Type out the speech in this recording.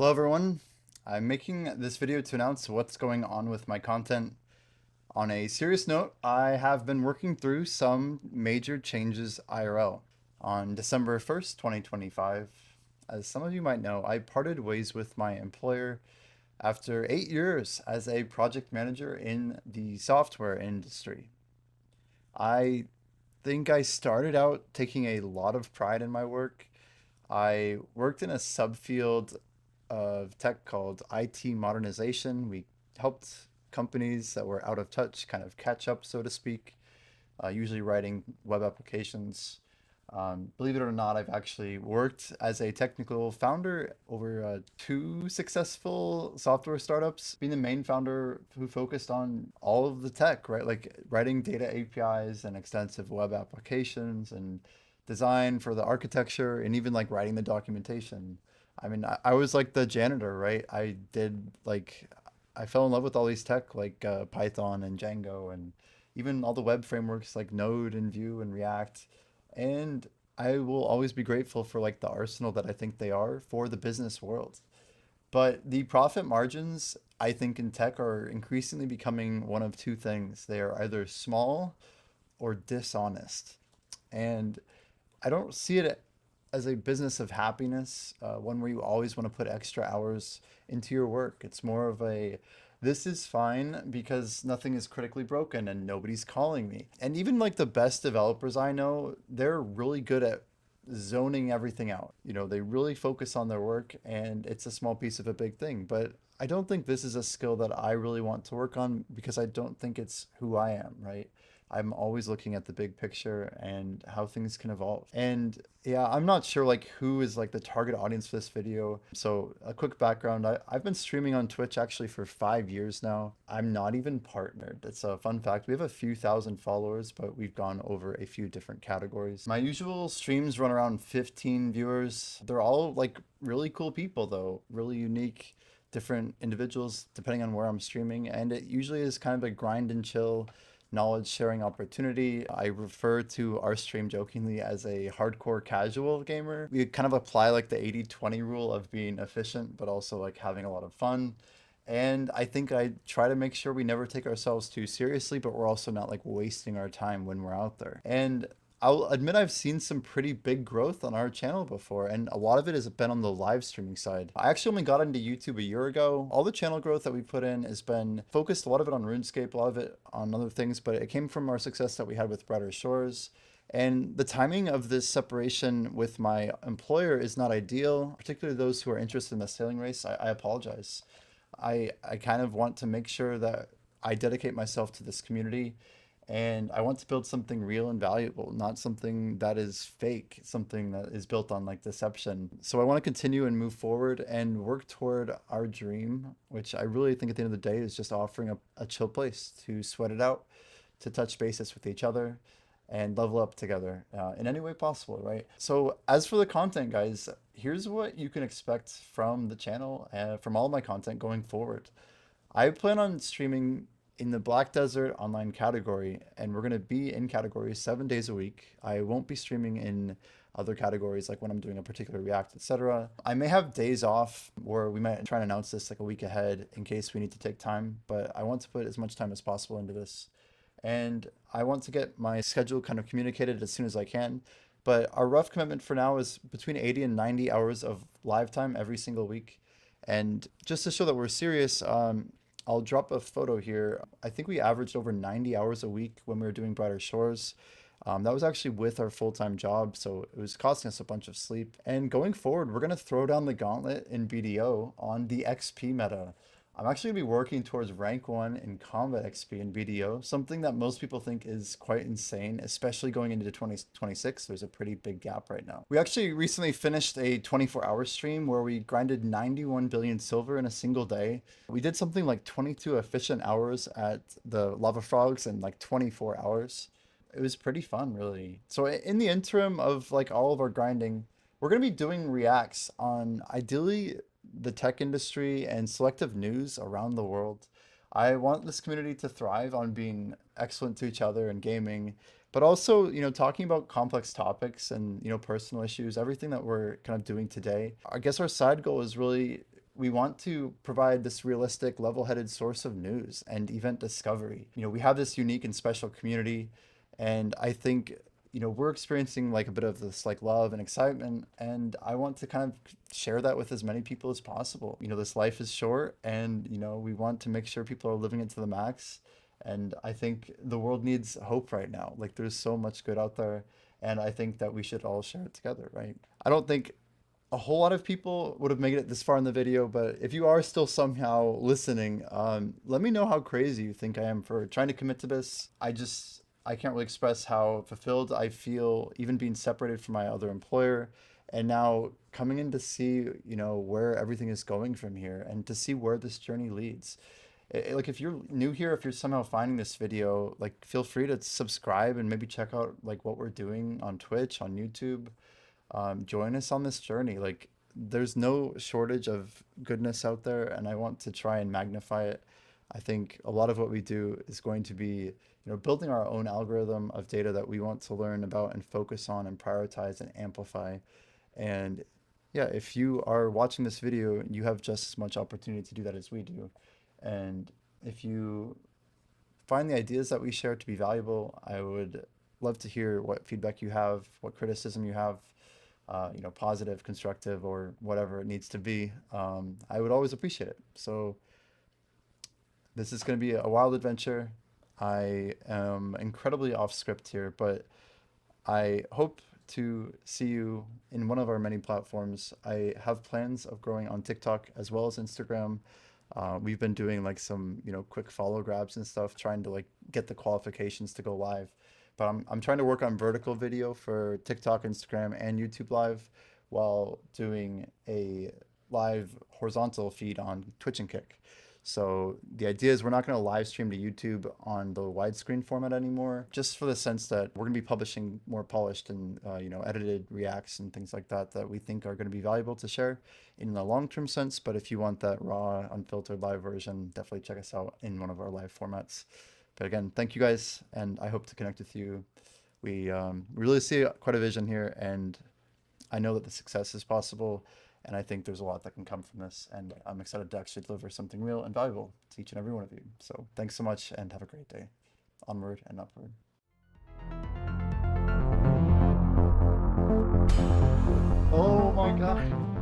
Hello everyone, I'm making this video to announce what's going on with my content. On a serious note, I have been working through some major changes IRL. On December 1st, 2025, as some of you might know, I parted ways with my employer after 8 years as a project manager in the software industry. I think I started out taking a lot of pride in my work. I worked in a subfield of tech called IT modernization. We helped companies that were out of touch kind of catch up, so to speak, usually writing web applications. Believe it or not, I've actually worked as a technical founder over two successful software startups, being the main founder who focused on all of the tech, right? Like writing data APIs and extensive web applications and design for the architecture and even like writing the documentation. I mean, I was like the janitor, right? I fell in love with all these tech like Python and Django and even all the web frameworks like Node and Vue and React. And I will always be grateful for like the arsenal that I think they are for the business world. But the profit margins, I think in tech are increasingly becoming one of two things. They are either small or dishonest. And I don't see it as a business of happiness, one where you always want to put extra hours into your work. It's more of a this is fine because nothing is critically broken and nobody's calling me. And even like the best developers I know, they're really good at zoning everything out. You know, they really focus on their work and it's a small piece of a big thing. But I don't think this is a skill that I really want to work on because I don't think it's who I am, right? I'm always looking at the big picture and how things can evolve. And yeah, I'm not sure like who is like the target audience for this video. So a quick background, I've been streaming on Twitch actually for 5 years now. I'm not even partnered. It's a fun fact. We have a few thousand followers, but we've gone over a few different categories. My usual streams run around 15 viewers. They're all like really cool people though, really unique, different individuals depending on where I'm streaming. And it usually is kind of a grind and chill knowledge sharing opportunity. I refer to our stream jokingly as a hardcore casual gamer. We kind of apply like the 80-20 rule of being efficient, but also like having a lot of fun. And I think I try to make sure we never take ourselves too seriously, but we're also not like wasting our time when we're out there. And I'll admit I've seen some pretty big growth on our channel before, and a lot of it has been on the live streaming side. I actually only got into YouTube a year ago. All the channel growth that we put in has been focused, a lot of it on RuneScape, a lot of it on other things, but it came from our success that we had with Brighter Shores. And the timing of this separation with my employer is not ideal, particularly those who are interested in the sailing race. I apologize. I kind of want to make sure that I dedicate myself to this community and I want to build something real and valuable, not something that is fake, something that is built on like deception. So I want to continue and move forward and work toward our dream, which I really think at the end of the day is just offering a chill place to sweat it out, to touch bases with each other and level up together in any way possible, right? So as for the content, guys, here's what you can expect from the channel, from all my content going forward. I plan on streaming in the Black Desert online category, and we're going to be in categories 7 days a week. I won't be streaming in other categories like when I'm doing a particular React, etc. I may have days off where we might try and announce this like a week ahead in case we need to take time, but I want to put as much time as possible into this. And I want to get my schedule kind of communicated as soon as I can. But our rough commitment for now is between 80 and 90 hours of live time every single week. And just to show that we're serious, I'll drop a photo here. I think we averaged over 90 hours a week when we were doing Brighter Shores. That was actually with our full-time job, so it was costing us a bunch of sleep. And going forward, we're going to throw down the gauntlet in BDO on the XP meta. I'm actually going to be working towards rank 1 in Combat EXP in BDO, something that most people think is quite insane, especially going into 2026. There's a pretty big gap right now. We actually recently finished a 24-hour stream where we grinded 91 billion silver in a single day. We did something like 22 efficient hours at the Lava Frogs in like 24 hours. It was pretty fun, really. So in the interim of like all of our grinding, we're going to be doing reacts on ideally the tech industry and selective news around the world. I want this community to thrive on being excellent to each other and gaming, but also, you know, talking about complex topics and, you know, personal issues, everything that we're kind of doing today. I guess our side goal is really we want to provide this realistic, level-headed source of news and event discovery. We have this unique and special community, and I think, we're experiencing like a bit of this like love and excitement, and I want to kind of share that with as many people as possible. This life is short, and we want to make sure people are living it to the max. And I think the world needs hope right now. Like there's so much good out there, and I think that we should all share it together, right? I don't think a whole lot of people would have made it this far in the video, but if you are still somehow listening, let me know how crazy you think I am for trying to commit to this. I can't really express how fulfilled I feel even being separated from my other employer, and now coming in to see, where everything is going from here and to see where this journey leads. Like if you're new here, if you're somehow finding this video, like feel free to subscribe and maybe check out like what we're doing on Twitch, on YouTube. Join us on this journey. Like there's no shortage of goodness out there, and I want to try and magnify it. I think a lot of what we do is going to be, building our own algorithm of data that we want to learn about and focus on and prioritize and amplify. And yeah, if you are watching this video, you have just as much opportunity to do that as we do. And if you find the ideas that we share to be valuable, I would love to hear what feedback you have, what criticism you have, positive, constructive, or whatever it needs to be. I would always appreciate it. So this is going to be a wild adventure. I am incredibly off script here, but I hope to see you in one of our many platforms. I have plans of growing on TikTok as well as Instagram. We've been doing like some, quick follow grabs and stuff, trying to like get the qualifications to go live. But I'm trying to work on vertical video for TikTok, Instagram, and YouTube Live while doing a live horizontal feed on Twitch and Kick. So the idea is we're not going to live stream to YouTube on the widescreen format anymore, just for the sense that we're going to be publishing more polished and edited reacts and things like that that we think are going to be valuable to share in the long-term sense. But if you want that raw, unfiltered live version, definitely check us out in one of our live formats. But again, thank you guys, and I hope to connect with you. We really see quite a vision here, and I know that the success is possible. And I think there's a lot that can come from this. And I'm excited to actually deliver something real and valuable to each and every one of you. So thanks so much and have a great day. Onward and upward. Oh my God.